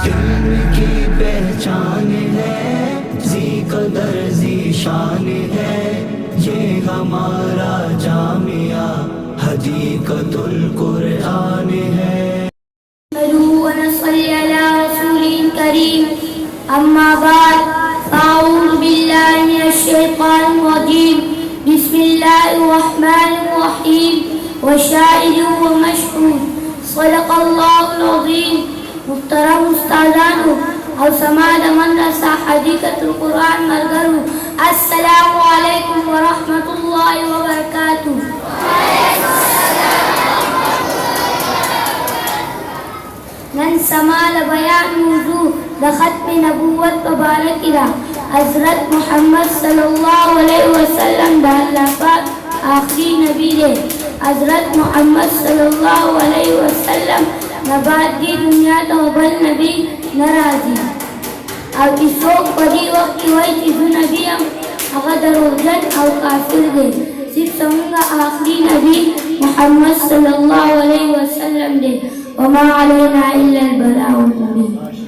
علم کی پہچان ہے، ذی قدر ذی شان ہے، یہ ہمارا جامعہ حدیقۃ القرآن ہے۔ ونصلي على رسول كريم أما بعد فأعوذ بالله من الشيطان الرجيم بسم الله الرحمن الرحيم وشاهد ومشهود صدق الله العظيم۔ محترم استادانو اور سماعت مدرسہ حدیقۃ القرآن ملگرو، السلام علیکم ورحمۃ اللہ وبرکاتہ۔ نن سمال بیان موضوع ختم نبوت مبارک را حضرت محمد صلی اللہ علیہ وسلم دا اللہ پاک آخری نبی دے۔ حضرت محمد صلی اللہ علیہ وسلم نبات دی دنیا تو بل نبی نرازی اور اس وقت پڑی وقت کی ہوئی چیزو نبی ہم اگر روزن اور کافر دے، صرف سمونگا آخری نبی محمد صلی اللہ علیہ وسلم دے۔ وما علينا إلا البلاغ المبين۔